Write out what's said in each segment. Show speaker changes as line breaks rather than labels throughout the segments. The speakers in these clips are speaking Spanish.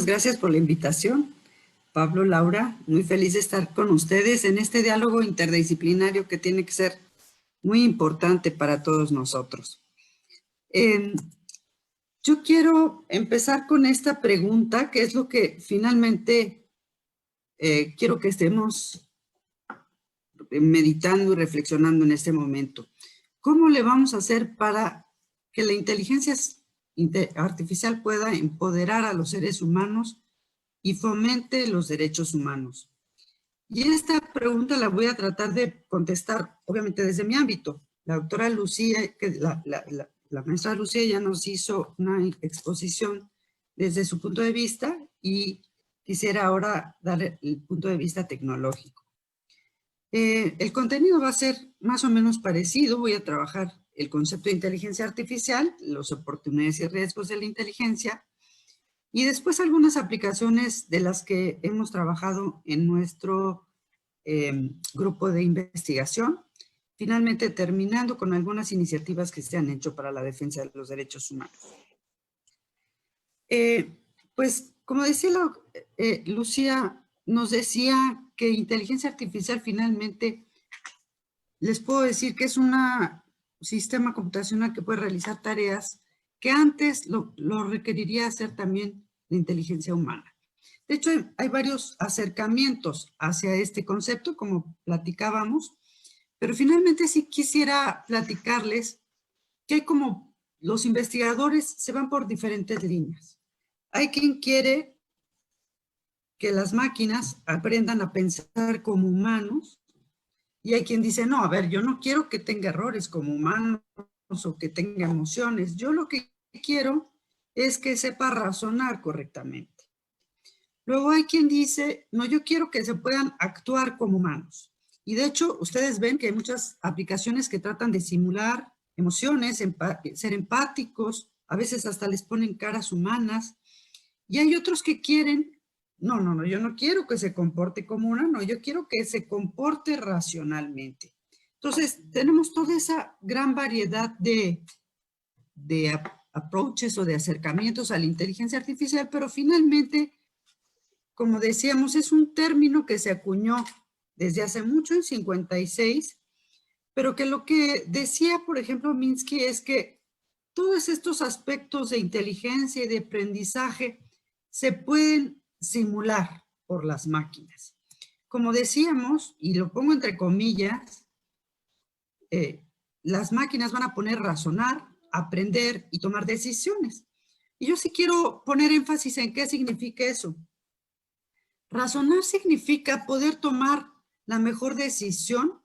gracias por la invitación. Pablo, Laura, muy feliz de estar con ustedes en este diálogo interdisciplinario que tiene que ser muy importante para todos nosotros. Yo quiero empezar con esta pregunta, que es lo que finalmente quiero que estemos meditando y reflexionando en este momento. ¿Cómo le vamos a hacer para que la inteligencia artificial pueda empoderar a los seres humanos y fomente los derechos humanos? Y esta pregunta la voy a tratar de contestar, obviamente, desde mi ámbito. La doctora Lucía, la maestra Lucía ya nos hizo una exposición desde su punto de vista y quisiera ahora dar el punto de vista tecnológico. El contenido va a ser más o menos parecido. Voy a trabajar el concepto de inteligencia artificial, las oportunidades y riesgos de la inteligencia, y después algunas aplicaciones de las que hemos trabajado en nuestro grupo de investigación, finalmente terminando con algunas iniciativas que se han hecho para la defensa de los derechos humanos. Pues, como decía Lucía, nos decía que inteligencia artificial finalmente, les puedo decir que es un sistema computacional que puede realizar tareas que antes lo requeriría hacer también la inteligencia humana. De hecho, hay varios acercamientos hacia este concepto, como platicábamos, pero finalmente sí quisiera platicarles que como los investigadores se van por diferentes líneas. Hay quien quiere que las máquinas aprendan a pensar como humanos, y hay quien dice, no, a ver, yo no quiero que tenga errores como humanos o que tenga emociones. Yo lo que quiero es que sepa razonar correctamente. Luego hay quien dice, no, yo quiero que se puedan actuar como humanos. Y de hecho, ustedes ven que hay muchas aplicaciones que tratan de simular emociones, ser empáticos, a veces hasta les ponen caras humanas. Y hay otros que quieren, no, yo no quiero que se comporte como humano, yo quiero que se comporte racionalmente. Entonces, tenemos toda esa gran variedad de approaches o de acercamientos a la inteligencia artificial, pero finalmente, como decíamos, es un término que se acuñó desde hace mucho, en 56, pero que lo que decía, por ejemplo, Minsky es que todos estos aspectos de inteligencia y de aprendizaje se pueden simular por las máquinas. Como decíamos, y lo pongo entre comillas, las máquinas van a poner razonar, aprender y tomar decisiones. Y yo sí quiero poner énfasis en qué significa eso. Razonar significa poder tomar la mejor decisión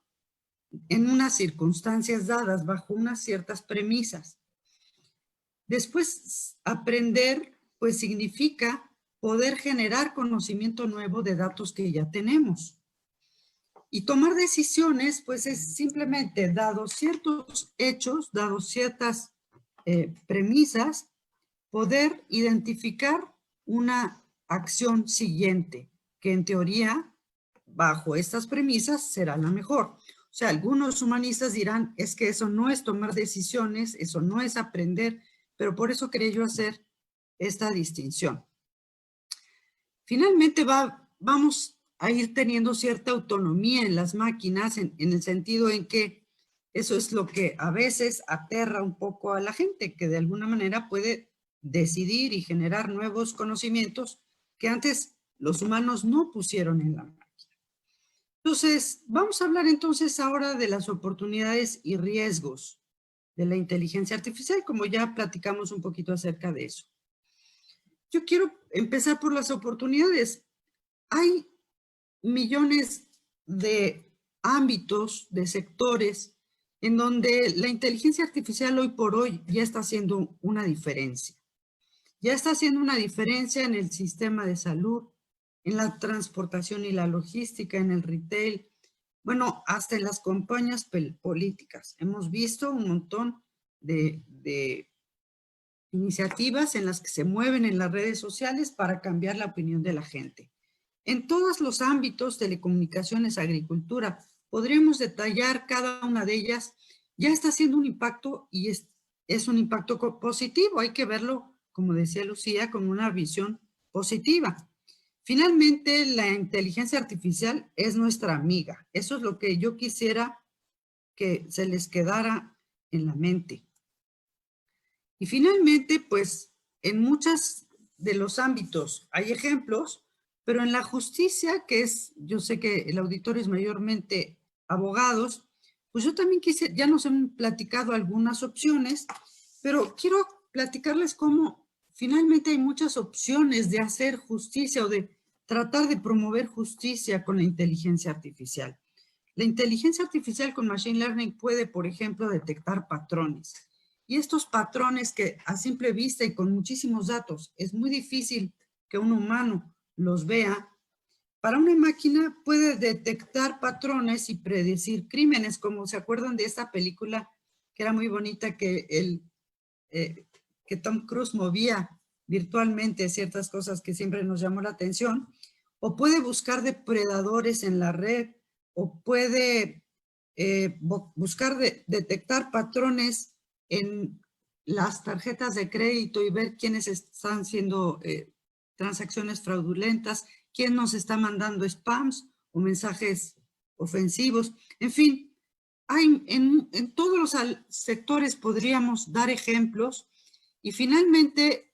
en unas circunstancias dadas, bajo unas ciertas premisas. Después, aprender, pues significa poder generar conocimiento nuevo de datos que ya tenemos. Y tomar decisiones, pues es simplemente, dados ciertos hechos, dados ciertas premisas, poder identificar una acción siguiente, que en teoría, bajo estas premisas, será la mejor. O sea, algunos humanistas dirán, es que eso no es tomar decisiones, eso no es aprender, pero por eso quería yo hacer esta distinción. Finalmente vamos a ir teniendo cierta autonomía en las máquinas, en el sentido en que eso es lo que a veces aterra un poco a la gente, que de alguna manera puede decidir y generar nuevos conocimientos que antes los humanos no pusieron en la máquina. Entonces, vamos a hablar entonces ahora de las oportunidades y riesgos de la inteligencia artificial, como ya platicamos un poquito acerca de eso. Yo quiero empezar por las oportunidades. Hay millones de ámbitos, de sectores, en donde la inteligencia artificial hoy por hoy ya está haciendo una diferencia. Ya está haciendo una diferencia en el sistema de salud, en la transportación y la logística, en el retail, bueno, hasta en las campañas políticas. Hemos visto un montón de iniciativas en las que se mueven en las redes sociales para cambiar la opinión de la gente. En todos los ámbitos, telecomunicaciones, agricultura, podríamos detallar cada una de ellas, ya está haciendo un impacto y es un impacto positivo. Hay que verlo, como decía Lucía, con una visión positiva. Finalmente, la inteligencia artificial es nuestra amiga. Eso es lo que yo quisiera que se les quedara en la mente. Y finalmente, pues, en muchos de los ámbitos hay ejemplos, pero en la justicia, que es, yo sé que el auditorio es mayormente abogados, pues yo también quise, ya nos han platicado algunas opciones, pero quiero platicarles cómo finalmente hay muchas opciones de hacer justicia o de tratar de promover justicia con la inteligencia artificial. La inteligencia artificial con Machine Learning puede, por ejemplo, detectar patrones. Y estos patrones que a simple vista y con muchísimos datos es muy difícil que un humano los vea, para una máquina puede detectar patrones y predecir crímenes, como se acuerdan de esta película que era muy bonita, que Tom Cruise movía virtualmente ciertas cosas que siempre nos llamó la atención, o puede buscar depredadores en la red, o puede buscar detectar patrones en las tarjetas de crédito y ver quiénes están haciendo transacciones fraudulentas, quién nos está mandando spams o mensajes ofensivos. En fin, hay en todos los sectores podríamos dar ejemplos y finalmente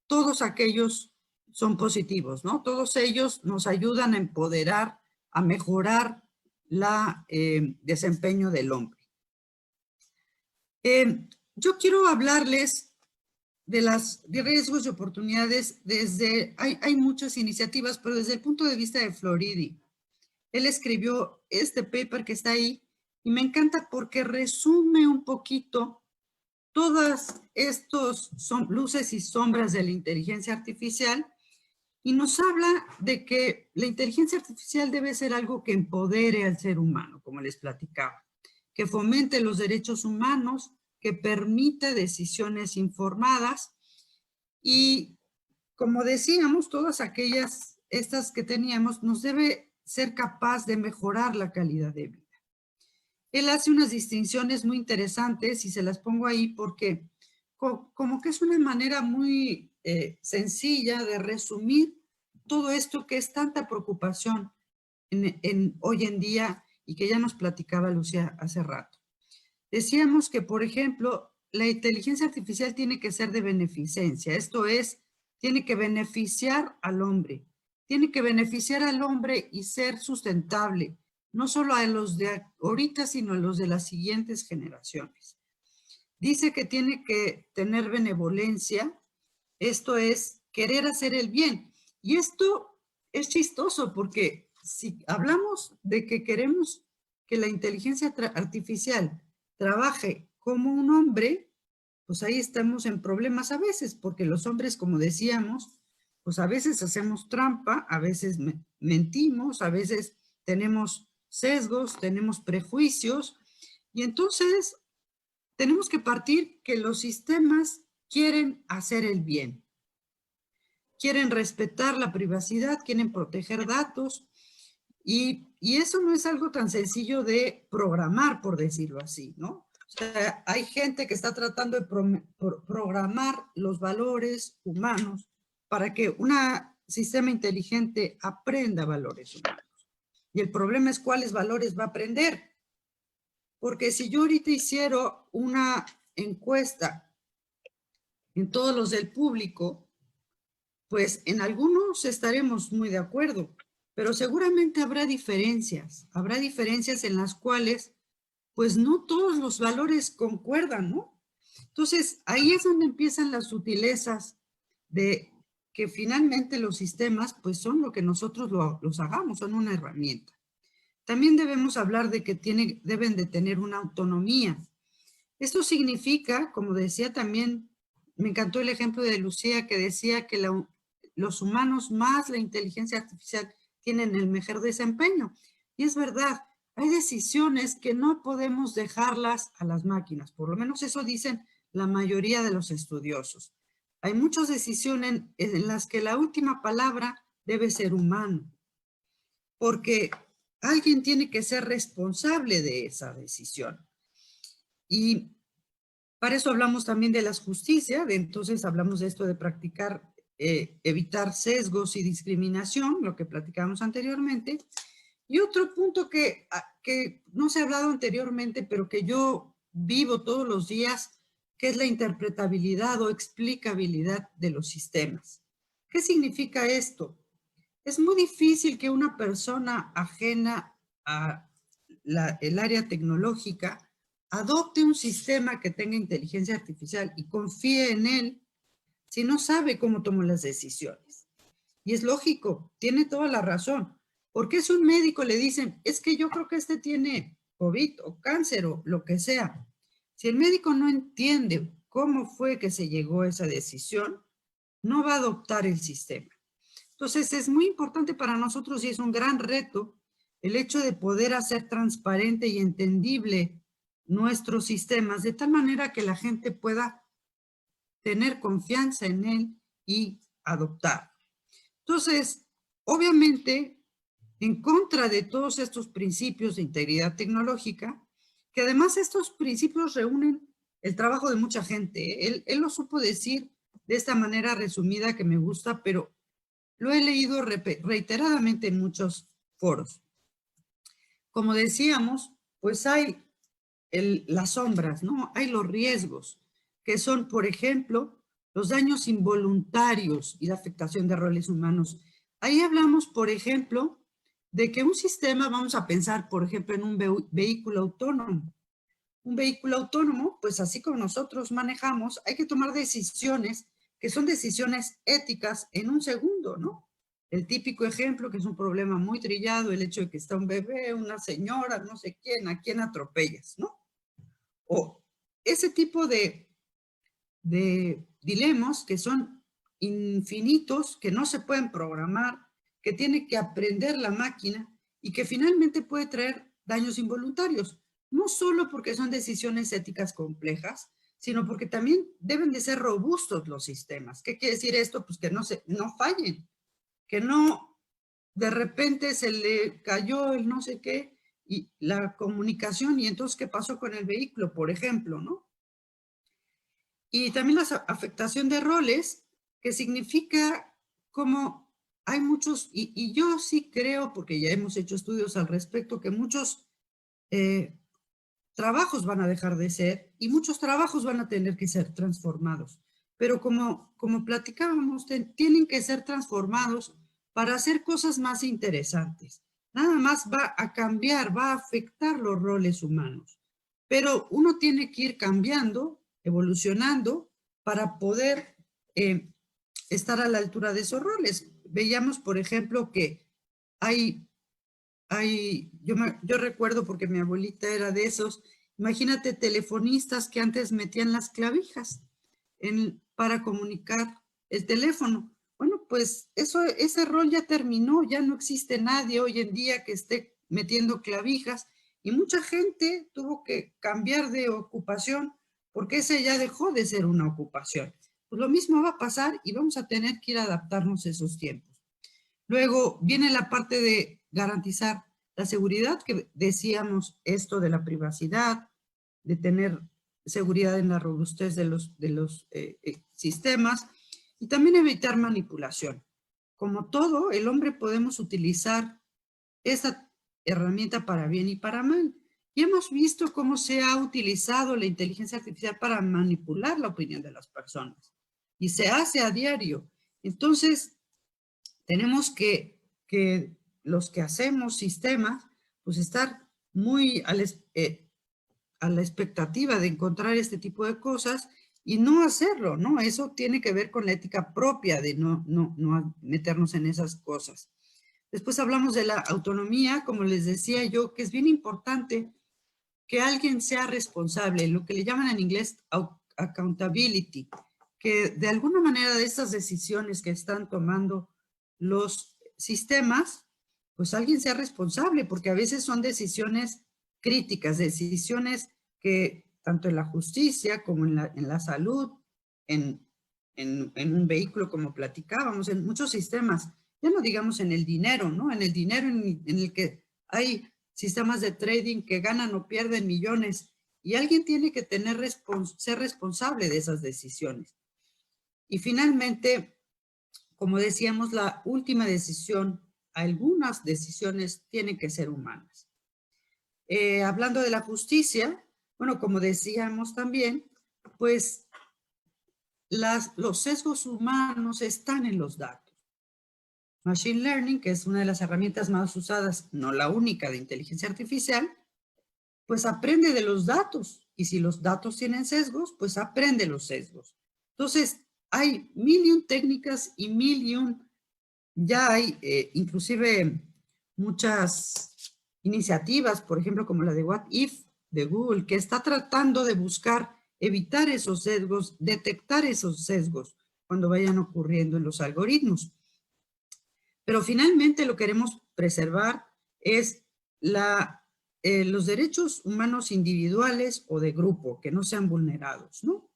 todos aquellos son positivos, ¿no? Todos ellos nos ayudan a empoderar, a mejorar el desempeño del hombre. Yo quiero hablarles de las riesgos y oportunidades hay muchas iniciativas, pero desde el punto de vista de Floridi. Él escribió este paper que está ahí y me encanta porque resume un poquito todas estos son luces y sombras de la inteligencia artificial y nos habla de que la inteligencia artificial debe ser algo que empodere al ser humano, como les platicaba, que fomente los derechos humanos, que permite decisiones informadas y, como decíamos, todas estas que teníamos, nos debe ser capaz de mejorar la calidad de vida. Él hace unas distinciones muy interesantes y se las pongo ahí porque como que es una manera muy sencilla de resumir todo esto que es tanta preocupación hoy en día y que ya nos platicaba Lucía hace rato. Decíamos que, por ejemplo, la inteligencia artificial tiene que ser de beneficencia, esto es, tiene que beneficiar al hombre y ser sustentable, no solo a los de ahorita, sino a los de las siguientes generaciones. Dice que tiene que tener benevolencia, esto es, querer hacer el bien. Y esto es chistoso porque si hablamos de que queremos que la inteligencia artificial trabaje como un hombre, pues ahí estamos en problemas a veces, porque los hombres, como decíamos, pues a veces hacemos trampa, a veces mentimos, a veces tenemos sesgos, tenemos prejuicios, y entonces tenemos que partir que los sistemas quieren hacer el bien, quieren respetar la privacidad, quieren proteger datos, y eso no es algo tan sencillo de programar, por decirlo así, ¿no? O sea, hay gente que está tratando de programar los valores humanos para que un sistema inteligente aprenda valores humanos. Y el problema es cuáles valores va a aprender. Porque si yo ahorita hiciera una encuesta en todos los del público, pues en algunos estaremos muy de acuerdo, pero seguramente habrá diferencias en las cuales pues no todos los valores concuerdan, ¿no? Entonces ahí es donde empiezan las sutilezas de que finalmente los sistemas pues son lo que nosotros los hagamos, son una herramienta. También debemos hablar de que deben de tener una autonomía. Esto significa, como decía también, me encantó el ejemplo de Lucía que decía que los humanos más la inteligencia artificial tienen el mejor desempeño. Y es verdad, hay decisiones que no podemos dejarlas a las máquinas, por lo menos eso dicen la mayoría de los estudiosos. Hay muchas decisiones en las que la última palabra debe ser humano, porque alguien tiene que ser responsable de esa decisión. Y para eso hablamos también de las justicias, entonces hablamos de esto de practicar evitar sesgos y discriminación, lo que platicamos anteriormente. Y otro punto que no se ha hablado anteriormente, pero que yo vivo todos los días, que es la interpretabilidad o explicabilidad de los sistemas. ¿Qué significa esto? Es muy difícil que una persona ajena a el área tecnológica adopte un sistema que tenga inteligencia artificial y confíe en él si no sabe cómo tomar las decisiones. Y es lógico, tiene toda la razón. Porque es un médico, le dicen, es que yo creo que este tiene COVID o cáncer o lo que sea. Si el médico no entiende cómo fue que se llegó a esa decisión, no va a adoptar el sistema. Entonces, es muy importante para nosotros y es un gran reto el hecho de poder hacer transparente y entendible nuestros sistemas de tal manera que la gente pueda tener confianza en él y adoptar. Entonces, obviamente, en contra de todos estos principios de integridad tecnológica, que además estos principios reúnen el trabajo de mucha gente. Él lo supo decir de esta manera resumida que me gusta, pero lo he leído reiteradamente en muchos foros. Como decíamos, pues hay las sombras, ¿no? Hay los riesgos, que son, por ejemplo, los daños involuntarios y la afectación de roles humanos. Ahí hablamos, por ejemplo, de que un sistema, vamos a pensar, por ejemplo, en un vehículo autónomo. Un vehículo autónomo, pues así como nosotros manejamos, hay que tomar decisiones que son decisiones éticas en un segundo, ¿no? El típico ejemplo, que es un problema muy trillado, el hecho de que está un bebé, una señora, no sé quién, a quién atropellas, ¿no? O ese tipo de dilemas que son infinitos, que no se pueden programar, que tiene que aprender la máquina y que finalmente puede traer daños involuntarios, no solo porque son decisiones éticas complejas, sino porque también deben de ser robustos los sistemas. ¿Qué quiere decir esto? Pues que no fallen, que no de repente se le cayó el no sé qué y la comunicación y entonces ¿qué pasó con el vehículo? Por ejemplo, ¿no? Y también la afectación de roles, que significa como hay muchos, y yo sí creo, porque ya hemos hecho estudios al respecto, que muchos trabajos van a dejar de ser y muchos trabajos van a tener que ser transformados. Pero como platicábamos, tienen que ser transformados para hacer cosas más interesantes. Nada más va a cambiar, va a afectar los roles humanos. Pero uno tiene que ir cambiando, evolucionando, para poder estar a la altura de esos roles. Veíamos, por ejemplo, que yo recuerdo porque mi abuelita era de esos, imagínate telefonistas que antes metían las clavijas para comunicar el teléfono. Bueno, pues ese rol ya terminó, ya no existe nadie hoy en día que esté metiendo clavijas y mucha gente tuvo que cambiar de ocupación porque ese ya dejó de ser una ocupación. Pues lo mismo va a pasar y vamos a tener que ir a adaptarnos a esos tiempos. Luego viene la parte de garantizar la seguridad, que decíamos esto de la privacidad, de tener seguridad en la robustez de los sistemas y también evitar manipulación. Como todo, el hombre podemos utilizar esta herramienta para bien y para mal. Y hemos visto cómo se ha utilizado la inteligencia artificial para manipular la opinión de las personas. Y se hace a diario. Entonces, tenemos que los que hacemos sistemas, pues estar muy a la expectativa de encontrar este tipo de cosas y no hacerlo, ¿no? Eso tiene que ver con la ética propia de no meternos en esas cosas. Después hablamos de la autonomía, como les decía yo, que es bien importante que alguien sea responsable, lo que le llaman en inglés accountability, que de alguna manera de estas decisiones que están tomando los sistemas, pues alguien sea responsable, porque a veces son decisiones críticas, decisiones que tanto en la justicia como en la salud, en un vehículo como platicábamos, en muchos sistemas, ya no digamos en el dinero, ¿no? En el dinero en el que hay sistemas de trading que ganan o pierden millones y alguien tiene que ser responsable de esas decisiones. Y finalmente, como decíamos, la última decisión, algunas decisiones tienen que ser humanas. Hablando de la justicia, bueno, como decíamos también, pues los sesgos humanos están en los datos. Machine Learning, que es una de las herramientas más usadas, no la única de inteligencia artificial, pues aprende de los datos. Y si los datos tienen sesgos, pues aprende los sesgos. Entonces, hay 1000 técnicas y 1000 ya hay inclusive muchas iniciativas, por ejemplo, como la de What If de Google, que está tratando de buscar evitar esos sesgos, detectar esos sesgos cuando vayan ocurriendo en los algoritmos. Pero finalmente lo que queremos preservar es los derechos humanos individuales o de grupo, que no sean vulnerados, ¿no?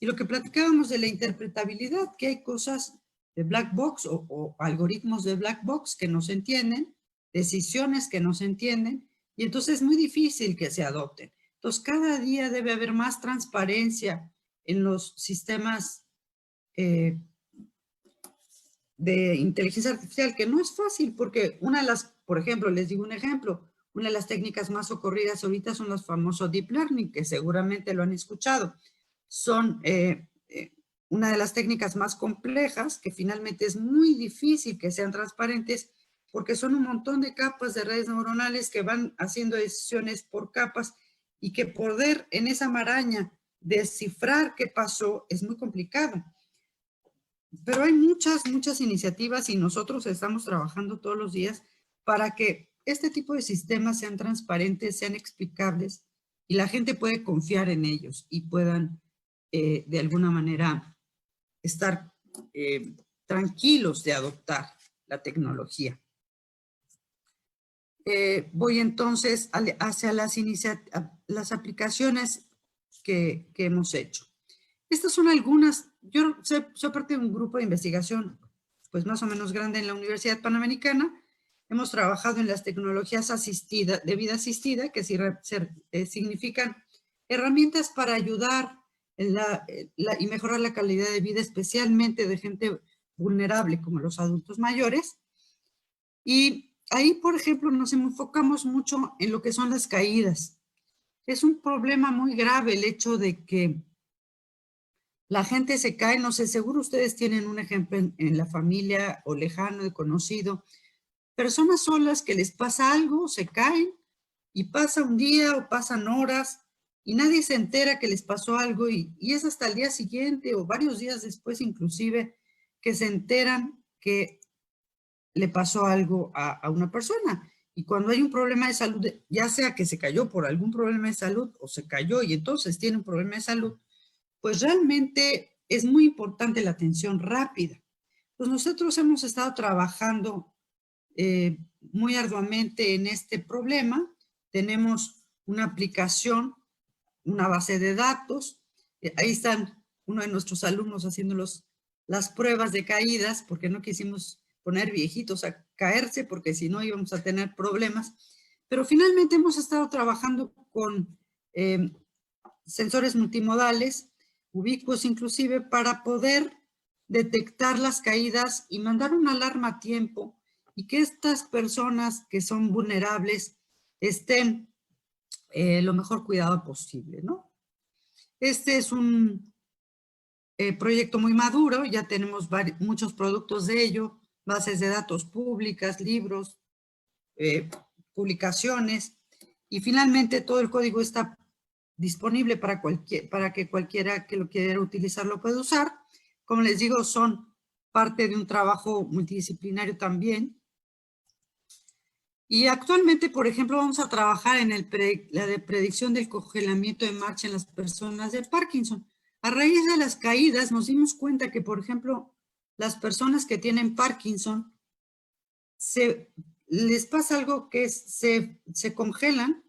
Y lo que platicábamos de la interpretabilidad, que hay cosas de black box o algoritmos de black box que no se entienden, decisiones que no se entienden, y entonces es muy difícil que se adopten. Entonces, cada día debe haber más transparencia en los sistemas de inteligencia artificial, que no es fácil, porque una de las, por ejemplo, les digo un ejemplo, una de las técnicas más socorridas ahorita son los famosos deep learning, que seguramente lo han escuchado. Son una de las técnicas más complejas, que finalmente es muy difícil que sean transparentes, porque son un montón de capas de redes neuronales que van haciendo decisiones por capas y que poder en esa maraña descifrar qué pasó es muy complicado. Pero hay muchas iniciativas y nosotros estamos trabajando todos los días para que este tipo de sistemas sean transparentes, sean explicables y la gente puede confiar en ellos y puedan de alguna manera estar tranquilos de adoptar la tecnología. Voy entonces hacia las aplicaciones que hemos hecho. Estas son algunas. Yo soy parte de un grupo de investigación pues más o menos grande en la Universidad Panamericana. Hemos trabajado en las tecnologías de vida asistida, que significan herramientas para ayudar y mejorar la calidad de vida, especialmente de gente vulnerable como los adultos mayores. Y ahí, por ejemplo, nos enfocamos mucho en lo que son las caídas. Es un problema muy grave el hecho de que la gente se cae, no sé, seguro ustedes tienen un ejemplo en la familia o lejano, de conocido. Personas solas que les pasa algo, se caen y pasa un día o pasan horas y nadie se entera que les pasó algo y es hasta el día siguiente o varios días después inclusive que se enteran que le pasó algo a una persona. Y cuando hay un problema de salud, ya sea que se cayó por algún problema de salud o se cayó y entonces tiene un problema de salud, pues realmente es muy importante la atención rápida. Pues nosotros hemos estado trabajando muy arduamente en este problema. Tenemos una aplicación, una base de datos. Ahí están uno de nuestros alumnos haciendo las pruebas de caídas, porque no quisimos poner viejitos a caerse, porque si no íbamos a tener problemas. Pero finalmente hemos estado trabajando con sensores multimodales, ubicuos inclusive, para poder detectar las caídas y mandar una alarma a tiempo y que estas personas que son vulnerables estén lo mejor cuidado posible, ¿no? Este es un proyecto muy maduro, ya tenemos muchos productos de ello, bases de datos públicas, libros, publicaciones, y finalmente todo el código está disponible para que cualquiera que lo quiera utilizar lo pueda usar. Como les digo, son parte de un trabajo multidisciplinario también. Y actualmente, por ejemplo, vamos a trabajar en la de predicción del congelamiento de marcha en las personas de Parkinson. A raíz de las caídas nos dimos cuenta que, por ejemplo, las personas que tienen Parkinson, les pasa algo que se congelan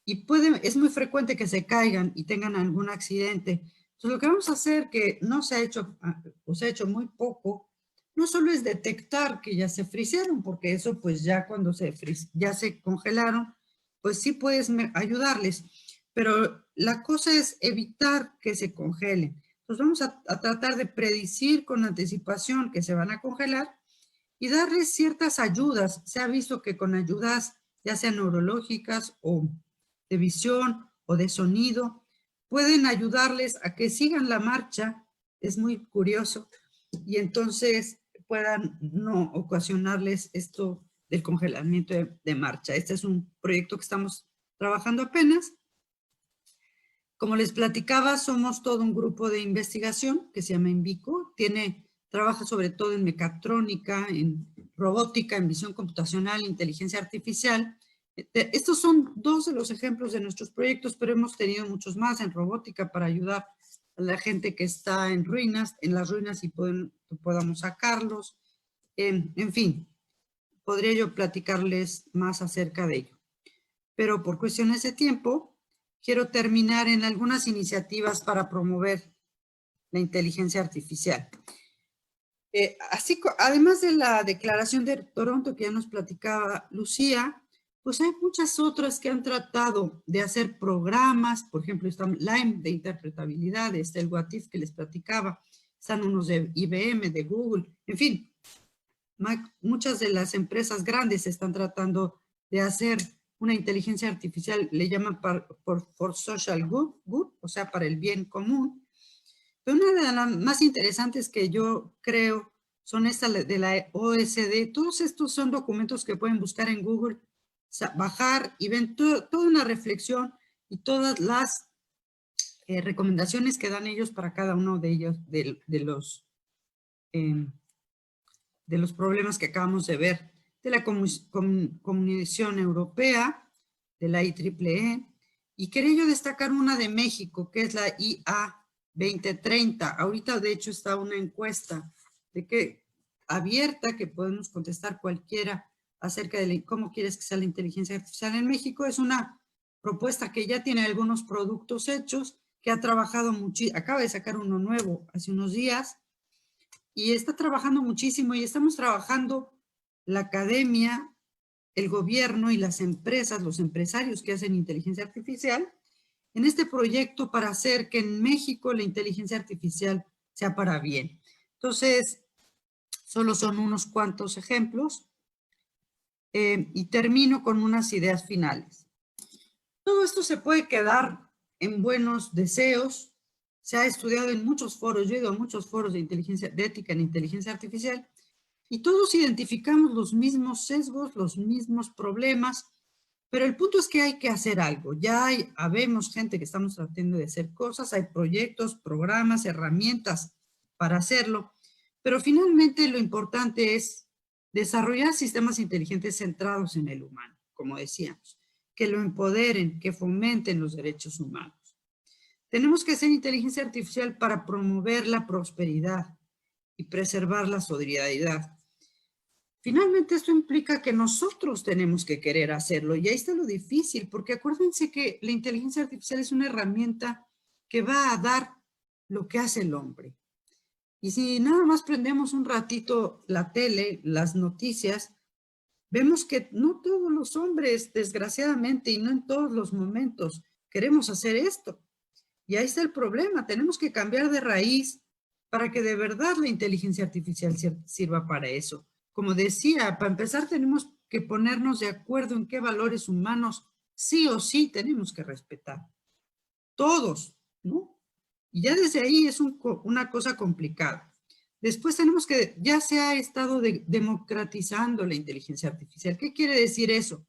y es muy frecuente que se caigan y tengan algún accidente. Entonces, lo que vamos a hacer, que no se ha hecho, o se ha hecho muy poco, no solo es detectar que ya se frisearon, porque eso pues ya cuando ya se congelaron, pues sí puedes ayudarles, pero la cosa es evitar que se congelen. Entonces vamos a tratar de predecir con anticipación que se van a congelar y darles ciertas ayudas. Se ha visto que con ayudas, ya sean neurológicas o de visión o de sonido, pueden ayudarles a que sigan la marcha. Es muy curioso. Y entonces puedan no ocasionarles esto del congelamiento de marcha. Este es un proyecto que estamos trabajando apenas. Como les platicaba, somos todo un grupo de investigación que se llama INVICO. Trabaja sobre todo en mecatrónica, en robótica, en visión computacional, inteligencia artificial. Estos son dos de los ejemplos de nuestros proyectos, pero hemos tenido muchos más en robótica para ayudar a la gente que está en las ruinas y podamos sacarlos. En fin, podría yo platicarles más acerca de ello. Pero por cuestiones de tiempo, quiero terminar en algunas iniciativas para promover la inteligencia artificial. Además de la declaración de Toronto que ya nos platicaba Lucía, pues hay muchas otras que han tratado de hacer programas, por ejemplo, está Lime de interpretabilidad, está el What If que les platicaba, están unos de IBM, de Google, en fin, muchas de las empresas grandes están tratando de hacer una inteligencia artificial, le llaman por social good, o sea, para el bien común. Pero una de las más interesantes que yo creo son estas de la OSD. Todos estos son documentos que pueden buscar en Google, bajar y ven toda una reflexión y todas las recomendaciones que dan ellos para cada uno de ellos, de los problemas que acabamos de ver, de la Comisión Europea, de la IEEE, y quería yo destacar una de México, que es la IA 2030. Ahorita, de hecho, está una encuesta abierta que podemos contestar cualquiera acerca de cómo quieres que sea la inteligencia artificial en México. Es una propuesta que ya tiene algunos productos hechos, que ha trabajado muchísimo, acaba de sacar uno nuevo hace unos días, y está trabajando muchísimo, y estamos trabajando la academia, el gobierno y las empresas, los empresarios que hacen inteligencia artificial, en este proyecto para hacer que en México la inteligencia artificial sea para bien. Entonces, solo son unos cuantos ejemplos y termino con unas ideas finales. Todo esto se puede quedar en buenos deseos. Se ha estudiado en muchos foros, yo he ido a muchos foros de ética en inteligencia artificial, y todos identificamos los mismos sesgos, los mismos problemas, pero el punto es que hay que hacer algo. Ya habemos gente que estamos tratando de hacer cosas, hay proyectos, programas, herramientas para hacerlo, pero finalmente lo importante es desarrollar sistemas inteligentes centrados en el humano, como decíamos, que lo empoderen, que fomenten los derechos humanos. Tenemos que hacer inteligencia artificial para promover la prosperidad y preservar la solidaridad. Finalmente, esto implica que nosotros tenemos que querer hacerlo, y ahí está lo difícil, porque acuérdense que la inteligencia artificial es una herramienta que va a dar lo que hace el hombre. Y si nada más prendemos un ratito la tele, las noticias, vemos que no todos los hombres, desgraciadamente, y no en todos los momentos, queremos hacer esto. Y ahí está el problema, tenemos que cambiar de raíz para que de verdad la inteligencia artificial sirva para eso. Como decía, para empezar tenemos que ponernos de acuerdo en qué valores humanos sí o sí tenemos que respetar. Todos, ¿no? Y ya desde ahí es una cosa complicada. Después tenemos que, ya se ha estado democratizando la inteligencia artificial. ¿Qué quiere decir eso?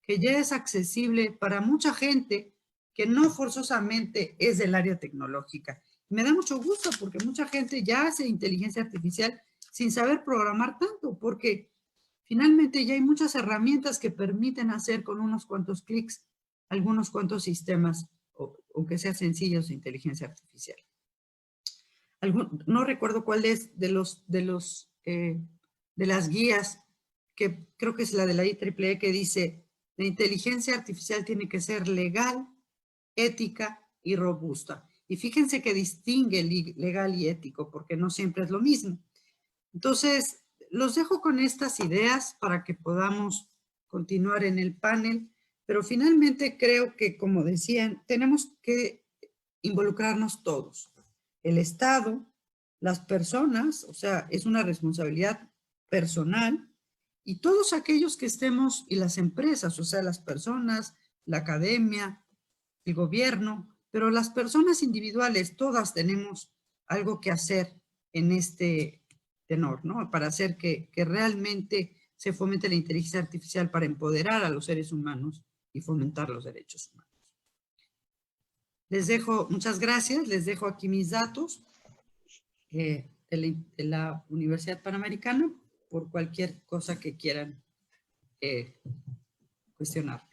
Que ya es accesible para mucha gente que no forzosamente es del área tecnológica. Me da mucho gusto porque mucha gente ya hace inteligencia artificial sin saber programar tanto, porque finalmente ya hay muchas herramientas que permiten hacer con unos cuantos clics algunos cuantos sistemas, aunque sean sencillos, de inteligencia artificial. No recuerdo cuál es de las guías, que creo que es la de la IEEE, que dice: la inteligencia artificial tiene que ser legal, ética y robusta. Y fíjense que distingue legal y ético, porque no siempre es lo mismo. Entonces, los dejo con estas ideas para que podamos continuar en el panel, pero finalmente creo que, como decían, tenemos que involucrarnos todos. el Estado, las personas, o sea, es una responsabilidad personal, y todos aquellos que estemos, y las empresas, o sea, las personas, la academia, el gobierno, pero las personas individuales, todas tenemos algo que hacer en este tenor, ¿no? Para hacer que realmente se fomente la inteligencia artificial para empoderar a los seres humanos y fomentar los derechos humanos. Les dejo, muchas gracias, les dejo aquí mis datos de la Universidad Panamericana por cualquier cosa que quieran cuestionar.